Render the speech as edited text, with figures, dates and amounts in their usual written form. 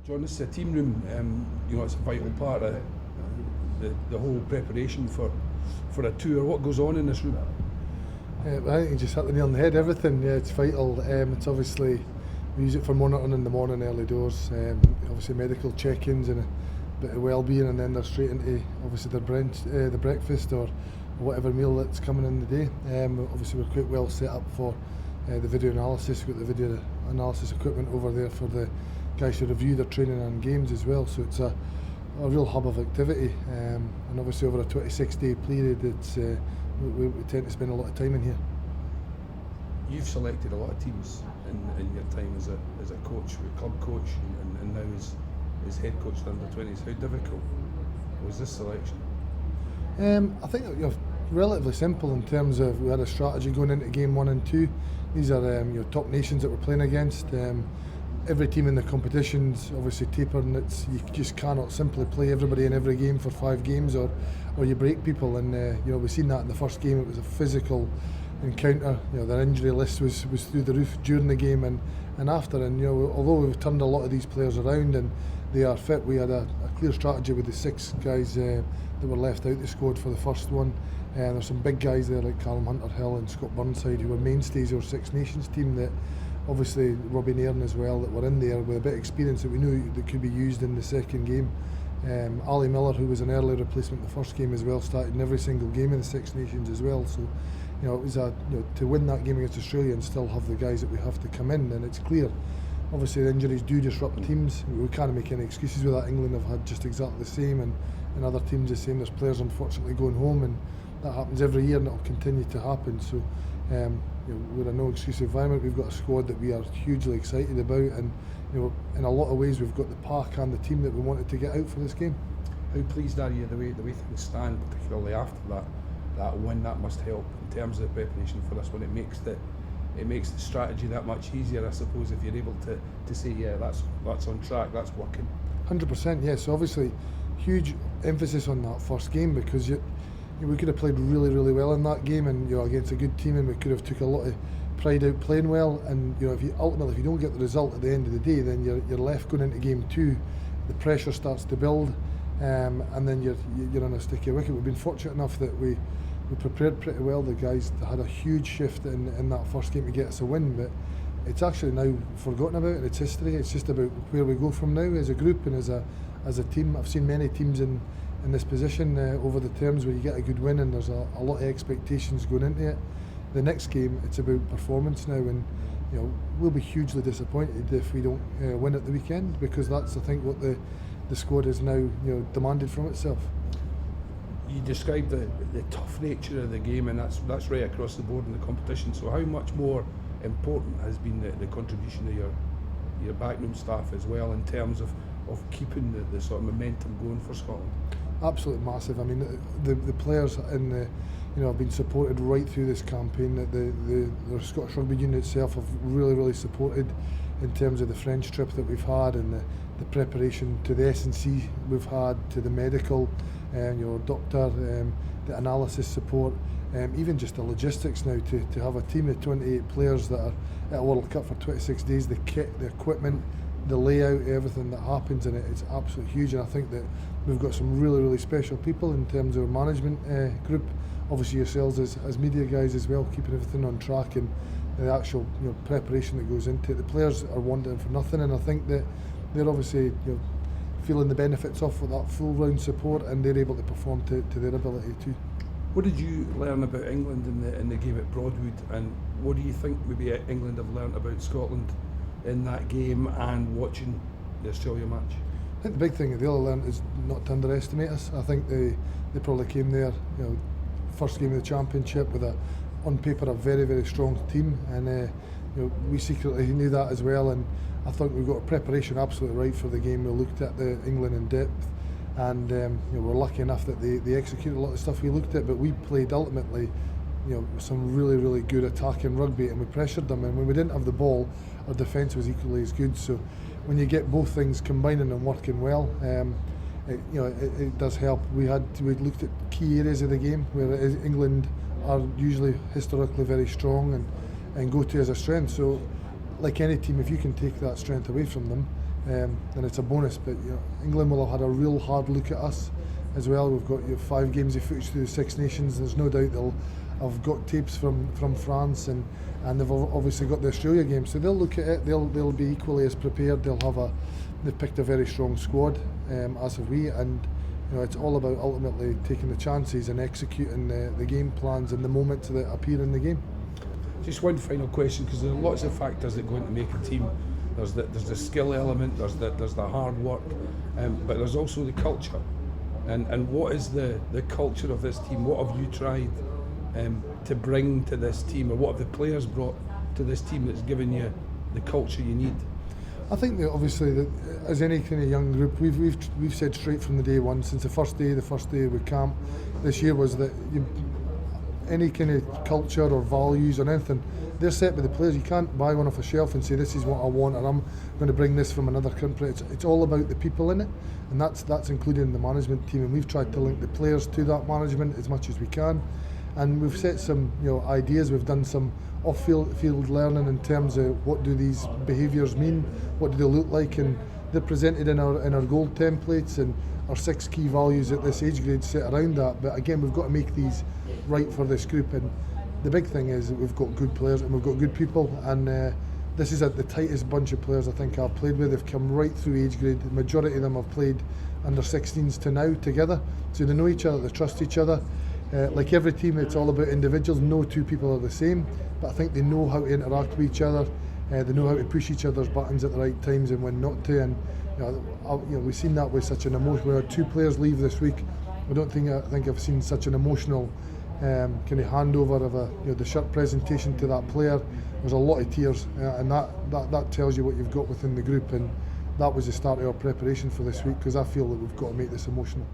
John, this is a team room. It's a vital part of the whole preparation for a tour. What goes on in this room? I think you just hit the nail on the head. Everything, it's vital. It's obviously we use it for monitoring in the morning, early doors. Obviously medical check-ins and a bit of well-being, and then they're straight into obviously the breakfast or whatever meal that's coming in the day. Obviously we're quite well set up for the video analysis. We've got the video analysis equipment over there for the guys to review their training and games as well. So it's a real hub of activity, and obviously over a 26-day period, it's we tend to spend a lot of time in here. You've selected a lot of teams in your time as a coach, a club coach, and now as head coach of under-20s. How difficult was this selection? I think relatively simple in terms of we had a strategy going into game 1 and 2. These are top nations that we're playing against. Every team in the competition's obviously tapered, and you just cannot simply play everybody in every game for 5 games or you break people. And we've seen that in the first game. It was a physical encounter. Their injury list was through the roof during the game and after. And although we've turned a lot of these players around and they are fit, we had a clear strategy with the 6 guys that were left out the squad for the first one. There's some big guys there like Callum Hunter-Hill and Scott Burnside who were mainstays of our Six Nations team, that obviously Robbie Nairn as well, that were in there with a bit of experience that we knew that could be used in the second game. Ali Miller, who was an early replacement in the first game as well, started in every single game in the Six Nations as well. So it was to win that game against Australia and still have the guys that we have to come in, and it's clear obviously the injuries do disrupt teams. We can't make any excuses with that. England have had just exactly the same, and other teams the same. There's players unfortunately going home, and that happens every year and it'll continue to happen. So we're a no excuse environment. We've got a squad that we are hugely excited about, and in a lot of ways we've got the pack and the team that we wanted to get out for this game. How pleased are you the way things stand, particularly after that win? That must help in terms of the preparation for this one. It makes the strategy that much easier, I suppose, if you're able to say, yeah, that's on track, that's working. 100%, yes. So obviously huge emphasis on that first game, because we could have played really, really well in that game, and against a good team, and we could have took a lot of pride out playing well. And if you don't get the result at the end of the day, then you're left going into game 2. The pressure starts to build, and then you're on a sticky wicket. We've been fortunate enough that we prepared pretty well. The guys had a huge shift in that first game to get us a win, but it's actually now forgotten about, and it's history. It's just about where we go from now as a group and as a team. I've seen many teams in this position over the terms where you get a good win and there's a lot of expectations going into it. The next game, it's about performance now, and we'll be hugely disappointed if we don't win at the weekend, because that's, I think, what the squad has now demanded from itself. You described the tough nature of the game, and that's right across the board in the competition. So how much more important has been the contribution of your backroom staff as well, in terms of keeping the sort of momentum going for Scotland? Absolutely massive. I mean, the players have been supported right through this campaign. The Scottish Rugby Union itself have really supported in terms of the French trip that we've had, and the preparation to the S&C we've had, to the medical, doctor, the analysis support, even just the logistics now to have a team of 28 players that are at a World Cup for 26 days, the kit, the equipment, the layout, everything that happens in it, it's absolutely huge. And I think that we've got some really special people in terms of our management group. Obviously yourselves as media guys as well, keeping everything on track, and the actual preparation that goes into it. The players are wanting for nothing, and I think that they're obviously feeling the benefits of that full round support, and they're able to perform to their ability too. What did you learn about England in the game at Broadwood, and what do you think maybe England have learned about Scotland in that game and watching the Australia match? I think the big thing that they all learned is not to underestimate us. I think they probably came there, first game of the championship with on paper a very strong team, and we secretly knew that as well. And I think we got a preparation absolutely right for the game. We looked at the England in depth, and we're lucky enough that they executed a lot of stuff we looked at. But we played ultimately, some really good attacking rugby, and we pressured them. And when we didn't have the ball, our defence was equally as good. So when you get both things combining and working well, it does help. We looked at key areas of the game where England are usually historically very strong and go to as a strength. So like any team, if you can take that strength away from them, then it's a bonus. But England will have had a real hard look at us as well. We've got 5 games of footage through the Six Nations. There's no doubt they'll have got tapes from France, and they've obviously got the Australia game. So they'll look at it. They'll be equally as prepared. They've picked a very strong squad, as have we, and it's all about ultimately taking the chances and executing the game plans and the moments that appear in the game. Just one final question, because there are lots of factors that go into make a team. There's the skill element, there's the hard work, but there's also the culture. And what is the culture of this team? What have you tried to bring to this team, or what have the players brought to this team that's given you the culture you need? I think that obviously, that as any kind of young group, we've said straight from the day one, since the first day with camp this year, was that any kind of culture or values or anything, they're set by the players. You can't buy one off a shelf and say this is what I want, or I'm going to bring this from another country. It's all about the people in it, and that's including the management team. And we've tried to link the players to that management as much as we can. And we've set some ideas. We've done some off-field learning in terms of what do these behaviours mean, what do they look like, and they're presented in our goal templates, and our 6 key values at this age grade set around that. But again, we've got to make these right for this group, and the big thing is that we've got good players and we've got good people, and this is the tightest bunch of players I think I've played with. They've come right through age grade. The majority of them have played under 16s to now together, so they know each other, they trust each other. Like every team, it's all about individuals. No 2 people are the same, but I think they know how to interact with each other. They know how to push each other's buttons at the right times and when not to. And we've seen that with such an emotion. We had 2 players leave this week. I think I've seen such an emotional kind of handover of the shirt presentation to that player. There's a lot of tears, and that tells you what you've got within the group. And that was the start of our preparation for this week, because I feel that we've got to make this emotional.